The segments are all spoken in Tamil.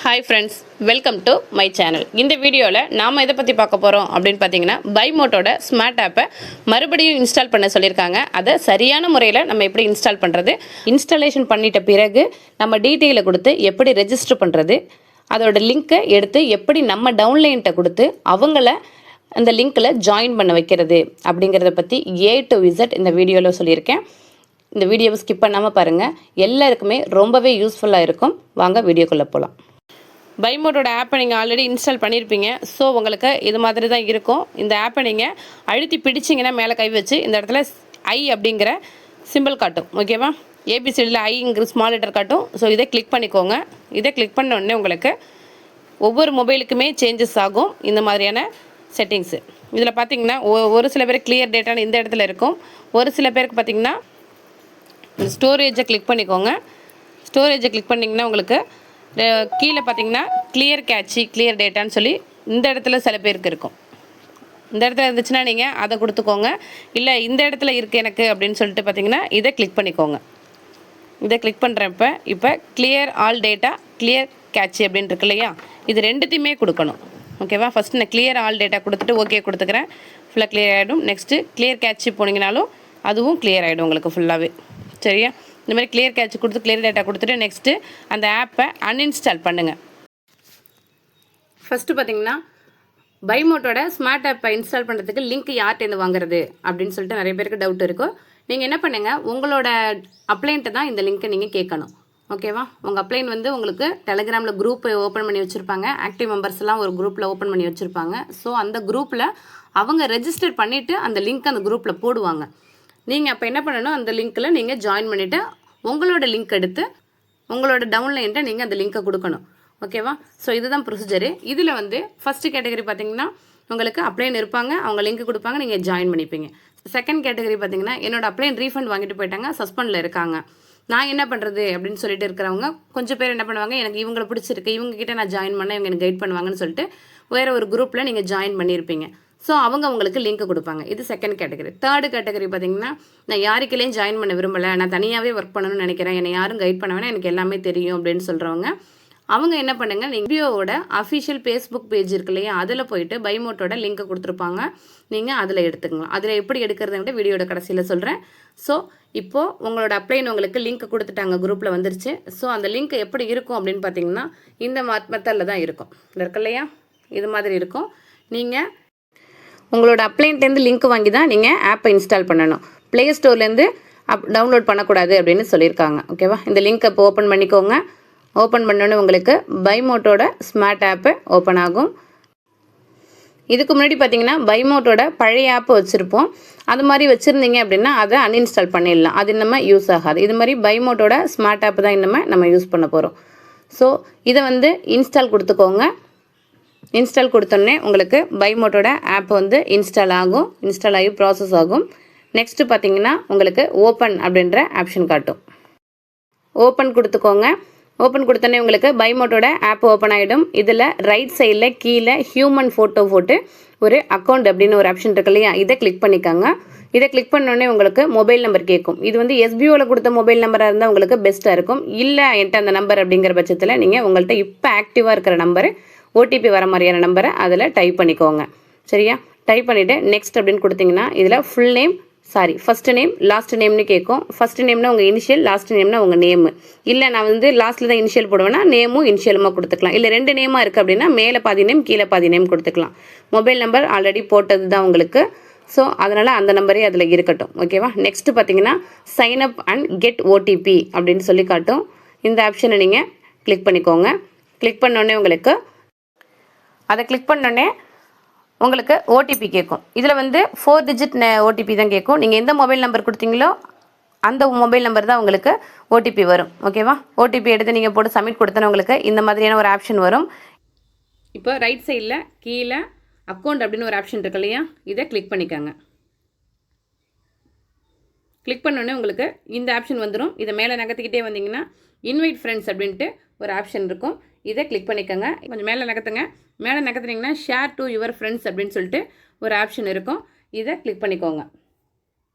Hi friends, welcome to my channel. இந்த வீடியோவில் நாம் இதை பற்றி பார்க்க போகிறோம் அப்படின்னு பார்த்தீங்கன்னா, பைமோட்டோட ஸ்மார்ட் ஆப்பை மறுபடியும் இன்ஸ்டால் பண்ண சொல்லியிருக்காங்க. அதை சரியான முறையில் நம்ம எப்படி இன்ஸ்டால் பண்ணுறது, இன்ஸ்டாலேஷன் பண்ணிட்ட பிறகு நம்ம டீட்டெயிலை கொடுத்து எப்படி ரெஜிஸ்டர் பண்ணுறது, அதோட லிங்க்கை எடுத்து எப்படி நம்ம டவுன்லைன்ட்டை கொடுத்து அவங்கள அந்த லிங்க்கில் ஜாயின் பண்ண வைக்கிறது அப்படிங்கிறத பற்றி A to Z இந்த வீடியோவில் சொல்லியிருக்கேன். இந்த வீடியோவை ஸ்கிப் பண்ணாமல் பாருங்கள், எல்லாருக்குமே ரொம்பவே யூஸ்ஃபுல்லாக இருக்கும். வாங்க வீடியோக்குள்ளே போகலாம். பைமோட்டோட ஆப்பை நீங்கள் ஆல்ரெடி இன்ஸ்டால் பண்ணியிருப்பீங்க. ஸோ உங்களுக்கு இது மாதிரி தான் இருக்கும். இந்த ஆப்பை நீங்கள் அழுத்தி பிடிச்சிங்கன்னா மேலே கை வச்சு இந்த இடத்துல ஐ அப்படிங்கிற சிம்பிள் காட்டும். ஓகேவா? ஏபிசிடியில் ஐங்கிற ஸ்மால் லெட்டர் காட்டும். ஸோ இதை கிளிக் பண்ணிக்கோங்க. இதை கிளிக் பண்ண உடனே உங்களுக்கு ஒவ்வொரு மொபைலுக்குமே சேஞ்சஸ் ஆகும் இந்த மாதிரியான செட்டிங்ஸு. இதில் பார்த்தீங்கன்னா ஒரு சில பேர் கிளியர் டேட்டான்னு இந்த இடத்துல இருக்கும். ஒரு சில பேருக்கு பார்த்தீங்கன்னா இந்த ஸ்டோரேஜை கிளிக் பண்ணிக்கோங்க. ஸ்டோரேஜை கிளிக் பண்ணிங்கன்னா உங்களுக்கு கீழே பார்த்தீங்கன்னா கிளியர் கேட்சி, கிளியர் டேட்டான்னு சொல்லி இந்த இடத்துல சில பேருக்கு இருக்கும். இந்த இடத்துல இருந்துச்சுன்னா நீங்கள் அதை கொடுத்துக்கோங்க. இல்லை இந்த இடத்துல இருக்குது எனக்கு அப்படின்னு சொல்லிட்டு பார்த்தீங்கன்னா இதை கிளிக் பண்ணிக்கோங்க. இதை கிளிக் பண்ணுறப்ப இப்போ clear all data, clear catchy அப்படின்னு இருக்கு இல்லையா, இது ரெண்டுத்தையுமே கொடுக்கணும். ஓகேவா? ஃபஸ்ட்டு நான் கிளியர் ஆல் டேட்டா கொடுத்துட்டு ஓகே கொடுத்துக்கிறேன். ஃபுல்லாக கிளியர் ஆகிடும். நெக்ஸ்ட்டு கிளியர் கேட்சி போனீங்கனாலும் அதுவும் கிளியர் ஆகிடும் உங்களுக்கு ஃபுல்லாகவே. சரியா? இந்த மாதிரி கிளியர் கேட்ச் கொடுத்து கிளியர் டேட்டா கொடுத்துட்டு நெக்ஸ்ட்டு அந்த ஆப்பை அன்இன்ஸ்டால் பண்ணுங்கள். ஃபஸ்ட்டு பார்த்தீங்கன்னா பைமோட்டோட ஸ்மார்ட் ஆப்பை இன்ஸ்டால் பண்ணுறதுக்கு லிங்க் யார்கிட்டேருந்து வாங்குறது அப்படின்னு சொல்லிட்டு நிறைய பேருக்கு டவுட் இருக்கும். நீங்கள் என்ன பண்ணுங்கள், உங்களோட அப்ளைன்ட்டு தான் இந்த லிங்க்கை நீங்கள் கேட்கணும். ஓகேவா? உங்கள் அப்ளைன் வந்து உங்களுக்கு டெலிகிராமில் குரூப் ஓப்பன் பண்ணி வச்சுருப்பாங்க. ஆக்டிவ் மெம்பர்ஸ்லாம் ஒரு குரூப்பில் ஓப்பன் பண்ணி வச்சுருப்பாங்க. ஸோ அந்த குரூப்பில் அவங்க ரெஜிஸ்டர் பண்ணிவிட்டு அந்த லிங்க் அந்த குரூப்பில் போடுவாங்க. நீங்கள் அப்போ என்ன பண்ணணும், அந்த லிங்க்கில் நீங்கள் ஜாயின் பண்ணிவிட்டு உங்களோட லிங்க் எடுத்து உங்களோட டவுன்லைன்ட்டை நீங்கள் அந்த லிங்க்கை கொடுக்கணும். ஓகேவா? ஸோ இதுதான் ப்ரொசீஜரு. இதில் வந்து ஃபஸ்ட்டு கேட்டகரி பார்த்தீங்கன்னா உங்களுக்கு அப்ளைன் இருப்பாங்க, அவங்க லிங்க் கொடுப்பாங்க, நீங்கள் ஜாயின் பண்ணிப்பீங்க. செகண்ட் கேட்டகரி பார்த்தீங்கன்னா என்னோட அப்ளைன் ரீஃபண்ட் வாங்கிட்டு போயிட்டாங்க, சஸ்பெண்டில் இருக்காங்க, நான் என்ன பண்ணுறது அப்படின்னு சொல்லிட்டு இருக்கிறவங்க கொஞ்சம் பேர் என்ன பண்ணுவாங்க, எனக்கு இவங்களை பிடிச்சிருக்கு, இவங்ககிட்ட நான் ஜாயின் பண்ண இவங்க எனக்கு கைட் பண்ணுவாங்கன்னு சொல்லிட்டு வேறு ஒரு குரூப்பில் நீங்கள் ஜாயின் பண்ணியிருப்பீங்க. ஸோ அவங்க உங்களுக்கு லிங்க் கொடுப்பாங்க. இது செகண்ட் கேட்டகரி. தேர்டு கேட்டகரி பார்த்தீங்கன்னா நான் யாருக்கிலையும் ஜாயின் பண்ண விரும்பலை, நான் தனியாகவே ஒர்க் பண்ணணும்னு நினைக்கிறேன், என்னை யாரும் கைட் பண்ண வேணாம், எனக்கு எல்லாமே தெரியும் அப்படின்னு சொல்கிறவங்க அவங்க என்ன பண்ணுங்கள், வீடியோவோட அஃபிஷியல் ஃபேஸ்புக் பேஜ் இருக்கு இல்லையா, அதில் போயிட்டு பைமோட்டோட லிங்க்கை கொடுத்துருப்பாங்க, நீங்கள் அதில் எடுத்துக்கலாம். அதில் எப்படி எடுக்கிறதுங்கிட்ட வீடியோட கடைசியில் சொல்கிறேன். ஸோ இப்போது உங்களோட அப்ளைன் உங்களுக்கு லிங்க் கொடுத்துட்டாங்க, குரூப்பில் வந்துருச்சு. ஸோ அந்த லிங்க் எப்படி இருக்கும் அப்படின்னு பார்த்தீங்கன்னா இந்த மெத்தடில் தான் இருக்கும். இருக்கு இல்லையா, இது மாதிரி இருக்கும். நீங்கள் உங்களோட அப்ளைன்ட்டேருந்து லிங்க் வாங்கி தான் நீங்கள் ஆப்பை இன்ஸ்டால் பண்ணணும். ப்ளே ஸ்டோர்லேருந்து டவுன்லோட் பண்ணக்கூடாது அப்படின்னு சொல்லியிருக்காங்க. ஓகேவா? இந்த லிங்க்கை இப்போ ஓப்பன் பண்ணிக்கோங்க. ஓப்பன் பண்ணோன்னே உங்களுக்கு பைமோட்டோட ஸ்மார்ட் ஆப்பு ஓப்பன் ஆகும். இதுக்கு முன்னாடி பார்த்தீங்கன்னா பைமோட்டோட பழைய ஆப்பு வச்சுருப்போம். அது மாதிரி வச்சுருந்தீங்க அப்படின்னா அதை அன்இன்ஸ்டால் பண்ணிடலாம். அது இன்னும் யூஸ் ஆகாது. இது மாதிரி பைமோட்டோட ஸ்மார்ட் ஆப்பு தான் இன்னும் நம்ம யூஸ் பண்ண போகிறோம். ஸோ இதை வந்து இன்ஸ்டால் கொடுத்துக்கோங்க. இன்ஸ்டால் கொடுத்தோன்னே உங்களுக்கு பைமோட்டோட ஆப் வந்து இன்ஸ்டால் ஆகும். இன்ஸ்டால் ஆகி ப்ராசஸ் ஆகும். நெக்ஸ்ட்டு பார்த்தீங்கன்னா உங்களுக்கு ஓப்பன் அப்படின்ற ஆப்ஷன் காட்டும். ஓப்பன் கொடுத்துக்கோங்க. ஓப்பன் கொடுத்தோன்னே உங்களுக்கு பைமோட்டோட ஆப் ஓப்பன் ஆகிடும். இதில் ரைட் சைடில் கீழே ஹியூமன் ஃபோட்டோ போட்டு ஒரு அக்கௌண்ட் அப்படின்னு ஒரு ஆப்ஷன் இருக்கு இல்லையா, இதை கிளிக் பண்ணிக்கோங்க. இதை கிளிக் பண்ணோடனே உங்களுக்கு மொபைல் நம்பர் கேட்கும். இது வந்து SBOவில் கொடுத்த மொபைல் நம்பராக இருந்தால் உங்களுக்கு பெஸ்ட்டாக இருக்கும். இல்லை என்கிட்ட அந்த நம்பர் அப்படிங்கிற பட்சத்தில் நீங்கள் உங்கள்கிட்ட இப்போ ஆக்டிவாக இருக்கிற நம்பரு, OTP வர மாதிரியான நம்பரை அதில் டைப் பண்ணிக்கோங்க. சரியா? டைப் பண்ணிவிட்டு நெக்ஸ்ட் அப்படின்னு கொடுத்தீங்கன்னா இதில் full name, first name last நேம்னு கேட்கும். ஃபஸ்ட்டு நேம்னா உங்கள் இனிஷியல், லாஸ்ட் நேம்னா உங்கள் நேமு. இல்லை நான் வந்து லாஸ்ட்டில் தான் இனிஷியல் போடுவேன்னா நேமும் இனிஷியலுமாக கொடுத்துக்கலாம். இல்லை 2 நேமாக இருக்குது அப்படின்னா மேலே பாதி நேம் கீழே பாதி நேம் கொடுத்துக்கலாம். மொபைல் நம்பர் ஆல்ரெடி போட்டது தான் உங்களுக்கு. ஸோ அதனால் அந்த நம்பரே அதில் இருக்கட்டும். ஓகேவா? நெக்ஸ்ட்டு பார்த்தீங்கன்னா sign up and get OTP அப்படின்னு சொல்லி காட்டும். இந்த ஆப்ஷனை நீங்கள் கிளிக் பண்ணிக்கோங்க. கிளிக் பண்ணோடனே உங்களுக்கு அதை கிளிக் பண்ணோடனே உங்களுக்கு OTP கேட்கும். இதில் வந்து 4 டிஜிட் OTP தான் கேட்கும். நீங்கள் எந்த மொபைல் நம்பர் கொடுத்தீங்களோ அந்த மொபைல் நம்பர் தான் உங்களுக்கு OTP வரும். ஓகேவா? OTP எடுத்து நீங்கள் போட்டு சப்மிட் கொடுத்தோன்னா உங்களுக்கு இந்த மாதிரியான ஒரு ஆப்ஷன் வரும். இப்போ ரைட் சைடில் கீழே அக்கௌண்ட் அப்படின்னு ஒரு ஆப்ஷன் இருக்கு இல்லையா, இதை கிளிக் பண்ணிக்கோங்க. கிளிக் பண்ணோன்னே உங்களுக்கு இந்த ஆப்ஷன் வந்துடும். இதை மேலே நகர்த்திக்கிட்டே வந்தீங்கன்னா இன்வைட் ஃப்ரெண்ட்ஸ் அப்படின்ட்டு ஒரு ஆப்ஷன் இருக்கும். இதை கிளிக் பண்ணிக்கோங்க. கொஞ்சம் மேலே நகர்த்துங்க. மேலே நகர்த்துனீங்கன்னா ஷேர் டு யுவர் ஃப்ரெண்ட்ஸ் அப்படின்னு சொல்லிட்டு ஒரு ஆப்ஷன் இருக்கும். இதை கிளிக் பண்ணிக்கோங்க.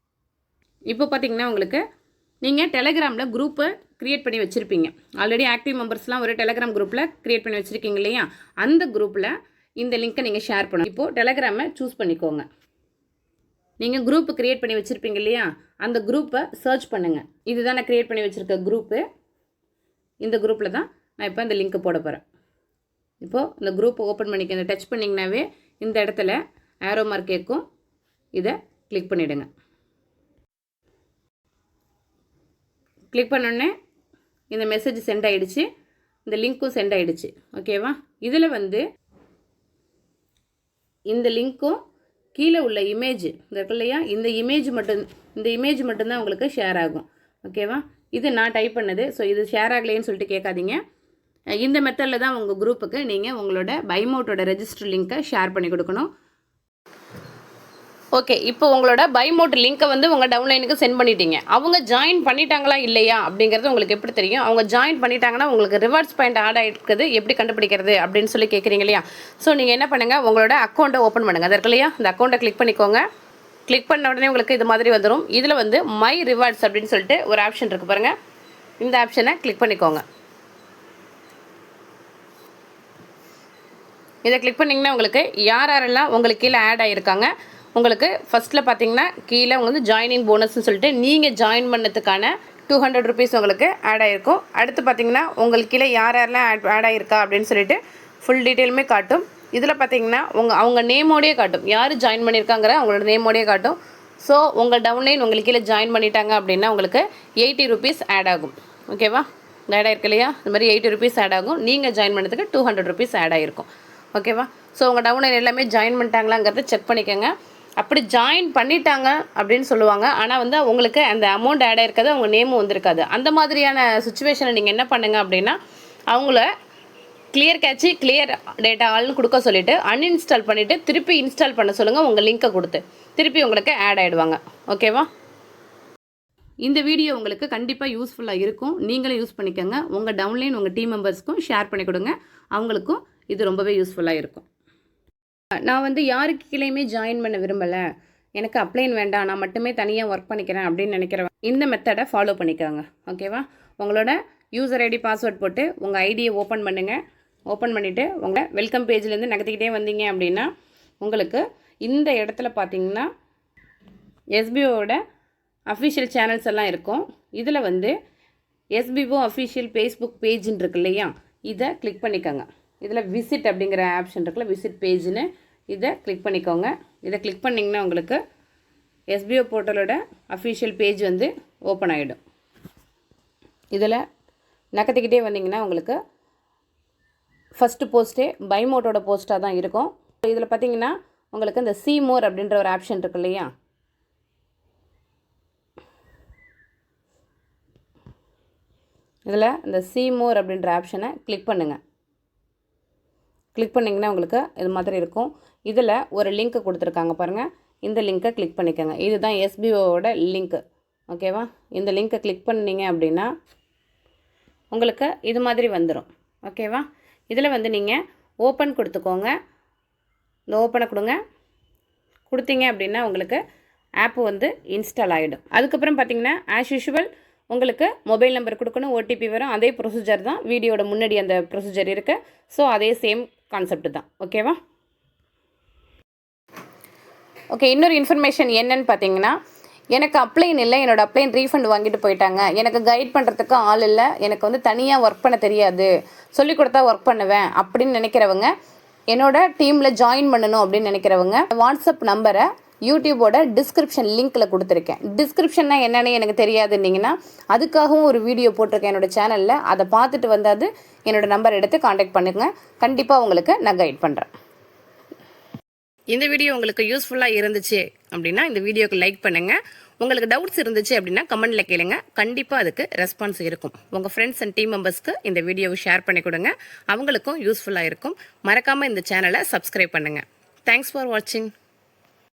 இப்போ பார்த்தீங்கன்னா உங்களுக்கு நீங்கள் டெலகிராமில் குரூப்பை க்ரியேட் பண்ணி வச்சுருப்பீங்க. ஆல்ரெடி ஆக்டிவ் மெம்பர்ஸ்லாம் ஒரு டெலகிராம் குரூப்பில் க்ரியேட் பண்ணி வச்சுருக்கீங்க இல்லையா? அந்த குரூப்பில் இந்த லிங்க்கை நீங்கள் ஷேர் பண்ணணும். இப்போது டெலகிராமை சூஸ் பண்ணிக்கோங்க. நீங்கள் குரூப்பு க்ரியேட் பண்ணி வச்சுருப்பீங்க இல்லையா? அந்த குரூப்பை சர்ச் பண்ணுங்கள். இதுதான் நான் க்ரியேட் பண்ணி வச்சுருக்க குரூப்பு. இந்த குரூப்பில் தான் நான் இப்போ இந்த லிங்க்கை போட போகிறேன். இப்போது இந்த குரூப்பை ஓப்பன் பண்ணிக்க. இந்த டச் பண்ணிங்கனாவே இந்த இடத்துல ஆரோ மார்க் கேட்கும். இதை கிளிக் பண்ணிவிடுங்க. கிளிக் பண்ணோடனே இந்த மெசேஜ் சென்ட் ஆகிடுச்சு, இந்த லிங்க்கும் சென்ட் ஆகிடுச்சு. ஓகேவா? இதில் வந்து இந்த லிங்க்கும் கீழே உள்ள இமேஜ் இந்த இருக்கு இல்லையா? இந்த இமேஜ் மட்டும்தான் உங்களுக்கு ஷேர் ஆகும். ஓகேவா? இது நான் டைப் பண்ணது. ஸோ இது ஷேர் ஆகலைன்னு சொல்லிட்டு கேட்காதீங்க. இந்த மெத்தடில் தான் உங்கள் குரூப்புக்கு நீங்கள் உங்களோட பைமோட்டோட ரெஜிஸ்டர் லிங்க்கை ஷேர் பண்ணி கொடுக்கணும். ஓகே, இப்போ உங்களோட பைமோட் லிங்க்கை வந்து உங்கள் டவுன்லைனுக்கு சென்ட் பண்ணிட்டீங்க. அவங்க ஜாயின் பண்ணிட்டாங்களா இல்லையா அப்படிங்கிறது உங்களுக்கு எப்படி தெரியும்? அவங்க ஜாயின் பண்ணிட்டாங்கன்னா உங்களுக்கு ரிவார்ட்ஸ் பாயிண்ட் ஆட் ஆகிருக்குது எப்படி கண்டுபிடிக்கிறது அப்படின்னு சொல்லி கேட்குறீங்க இல்லையா? ஸோ நீங்கள் என்ன பண்ணுங்கள், உங்களோட அக்கௌண்ட்டை ஓப்பன் பண்ணுங்கள். அது இருக்கு இல்லையா? இந்த அக்கௌண்ட்டை கிளிக் பண்ணிக்கோங்க. கிளிக் பண்ண உடனே உங்களுக்கு இது மாதிரி வந்துடும். இதில் வந்து மை ரிவார்ட்ஸ் அப்படின்னு சொல்லிட்டு ஒரு ஆப்ஷன் இருக்குது பாருங்கள். இந்த ஆப்ஷனை கிளிக் பண்ணிக்கோங்க. இதை கிளிக் பண்ணிங்கன்னா உங்களுக்கு யாரெல்லாம் உங்களுக்கு கீழே ஆட் ஆகியிருக்காங்க. உங்களுக்கு ஃபஸ்ட்டில் பார்த்தீங்கன்னா கீழே வந்து ஜாயினிங் போனஸ்ன்னு சொல்லிட்டு நீங்கள் ஜாயின் பண்ணதுக்கான 200 rupees உங்களுக்கு ஆட் ஆகிருக்கும். அடுத்து பார்த்தீங்கன்னா உங்களுக்கு கீழே யாரெல்லாம் ஆட் ஆகிருக்கா அப்படின்னு சொல்லிட்டு ஃபுல் டீட்டெயிலுமே காட்டும். இதில் பார்த்தீங்கன்னா அவங்க நேமோடையே காட்டும், யார் ஜாயின் பண்ணியிருக்காங்கிற அவங்களோட நேமோடையே காட்டும். ஸோ உங்கள் டவுன்லைன் உங்களுக்கு கீழே ஜாயின் பண்ணிட்டாங்க அப்படின்னா உங்களுக்கு 80 rupees ஆட் ஆகும். ஓகேவா? இந்த ஆட் ஆகிருக்கு இல்லையா? இந்த மாதிரி 80 rupees ஆட் ஆகும். நீங்கள் ஜாயின் பண்ணதுக்கு 200 rupees ஆட் ஆகிருக்கும். ஓகேவா? ஸோ உங்கள் டவுன்லைன் எல்லாமே ஜாயின் பண்ணிட்டாங்களாங்கிறத செக் பண்ணிக்கோங்க. அப்படி ஜாயின் பண்ணிட்டாங்க அப்படின்னு சொல்லுவாங்க, ஆனால் வந்து உங்களுக்கு அந்த அமௌண்ட் ஆட் ஆகிருக்காது, அவங்க நேமும் வந்திருக்காது. அந்த மாதிரியான சுச்சுவேஷனை நீங்கள் என்ன பண்ணுங்கள் அப்படின்னா, அவங்கள கிளியர் கேட்சி கிளியர் டேட்டா ஆல்னு கொடுக்க சொல்லிவிட்டு அன்இன்ஸ்டால் பண்ணிவிட்டு திருப்பி இன்ஸ்டால் பண்ண சொல்லுங்கள். உங்கள் லிங்க்கை கொடுத்து திருப்பி உங்களுக்கு ஆட் ஆகிடுவாங்க. ஓகேவா? இந்த வீடியோ உங்களுக்கு கண்டிப்பாக யூஸ்ஃபுல்லாக இருக்கும். நீங்களும் யூஸ் பண்ணிக்கோங்க. உங்கள் டவுன்லைன் உங்கள் டீம் மெம்பர்ஸ்க்கும் ஷேர் பண்ணி கொடுங்க. அவங்களுக்கும் இது ரொம்பவே யூஸ்ஃபுல்லாக இருக்கும். நான் வந்து யாருக்கு கீழேயுமே ஜாயின் பண்ண விரும்பலை, எனக்கு அப்ளைன் வேண்டாம், நான் மட்டுமே தனியாக ஒர்க் பண்ணிக்கிறேன் அப்படின்னு நினைக்கிறவங்க இந்த மெத்தடை ஃபாலோ பண்ணிக்கோங்க. ஓகேவா? உங்களோட யூசர் ஐடி பாஸ்வேர்ட் போட்டு உங்கள் ஐடியை ஓப்பன் பண்ணுங்கள். ஓப்பன் பண்ணிவிட்டு உங்கள் வெல்கம் பேஜ்லேருந்து நகர்த்திக்கிட்டே வந்தீங்க அப்படின்னா உங்களுக்கு இந்த இடத்துல பார்த்தீங்கன்னா எஸ்பிஓட அஃபிஷியல் சேனல்ஸ் எல்லாம் இருக்கும். இதில் வந்து எஸ்பிஓ அஃபிஷியல் ஃபேஸ்புக் பேஜ்ன்னு இருக்கு இல்லையா? இதை கிளிக் பண்ணிக்கோங்க. இதில் விசிட் அப்படிங்கிற ஆப்ஷன் இருக்குல்ல, விசிட் பேஜ்னு, இதை கிளிக் பண்ணிக்கோங்க. இதை கிளிக் பண்ணிங்கன்னா உங்களுக்கு எஸ்பிஓ போர்ட்டலோட அஃபிஷியல் பேஜ் வந்து ஓப்பன் ஆகிடும். இதில் நகர்த்திக்கிட்டே வந்தீங்கன்னா உங்களுக்கு ஃபஸ்ட்டு போஸ்ட்டே பைமோட்டோட போஸ்ட்டாக தான் இருக்கும். இதில் பார்த்தீங்கன்னா உங்களுக்கு இந்த see more அப்படின்ற ஒரு ஆப்ஷன் இருக்கு இல்லையா? இதில் இந்த see more அப்படின்ற ஆப்ஷனை கிளிக் பண்ணுங்கள். கிளிக் பண்ணிங்கன்னா உங்களுக்கு இது மாதிரி இருக்கும். இதில் ஒரு லிங்க் கொடுத்துருக்காங்க பாருங்கள். இந்த லிங்க்கை கிளிக் பண்ணிக்கோங்க. இதுதான் எஸ்பிஓவோட லிங்க்கு. ஓகேவா? இந்த லிங்க்கை கிளிக் பண்ணிங்க அப்படின்னா உங்களுக்கு இது மாதிரி வந்துடும். ஓகேவா? இதில் வந்து நீங்கள் ஓப்பன் கொடுத்துக்கோங்க. இந்த ஓப்பனை கொடுத்தீங்க அப்படின்னா உங்களுக்கு ஆப்பு வந்து இன்ஸ்டால் ஆகிடும். அதுக்கப்புறம் பார்த்தீங்கன்னா ஆஸ் யூஷுவல் உங்களுக்கு மொபைல் நம்பர் கொடுக்கணும், ஓடிபி வரும். அதே ப்ரொசீஜர் தான், வீடியோட முன்னாடி அந்த ப்ரொசீஜர் இருக்குது. ஸோ அதே சேம் கான்செப்ட் தான். ஓகேவா? ஓகே, இன்னொரு இன்ஃபர்மேஷன் என்னன்னு பார்த்தீங்கன்னா, எனக்கு அப்ளைன் இல்லை, என்னோடய அப்ளைன் ரீஃபண்ட் வாங்கிட்டு போயிட்டாங்க, எனக்கு கைட் பண்ணுறதுக்கு ஆள் இல்லை, எனக்கு வந்து தனியாக ஒர்க் பண்ண தெரியாது, சொல்லிக் கொடுத்தா ஒர்க் பண்ணுவேன் அப்படின்னு நினைக்கிறவங்க, என்னோட டீமில் ஜாயின் பண்ணணும் அப்படின்னு நினைக்கிறவங்க வாட்ஸ்அப் நம்பரை யூடியூபோட டிஸ்கிரிப்ஷன் லிங்க்கில் கொடுத்துருக்கேன். டிஸ்கிரிப்ஷன்னா என்னென்னு எனக்கு தெரியாதுன்னீங்கன்னா அதுக்காகவும் ஒரு வீடியோ போட்டிருக்கேன் என்னோடய சேனலில். அதை பார்த்துட்டு வந்தாது என்னோடய நம்பர் எடுத்து காண்டாக்ட் பண்ணுங்கள். கண்டிப்பாக உங்களுக்கு நான் கைட் பண்ணுறேன். இந்த வீடியோ உங்களுக்கு யூஸ்ஃபுல்லாக இருந்துச்சு அப்படின்னா இந்த வீடியோக்கு லைக் பண்ணுங்கள். உங்களுக்கு டவுட்ஸ் இருந்துச்சு அப்படின்னா கமெண்ட்டில் கேளுங்க. கண்டிப்பாக அதுக்கு ரெஸ்பான்ஸ் இருக்கும். உங்கள் ஃப்ரெண்ட்ஸ் அண்ட் டீம் மெம்பர்ஸ்க்கு இந்த வீடியோவை ஷேர் பண்ணி கொடுங்க. அவங்களுக்கும் யூஸ்ஃபுல்லாக இருக்கும். மறக்காமல் இந்த சேனலை சப்ஸ்கிரைப் பண்ணுங்கள். தேங்க்ஸ் ஃபார் வாட்சிங்.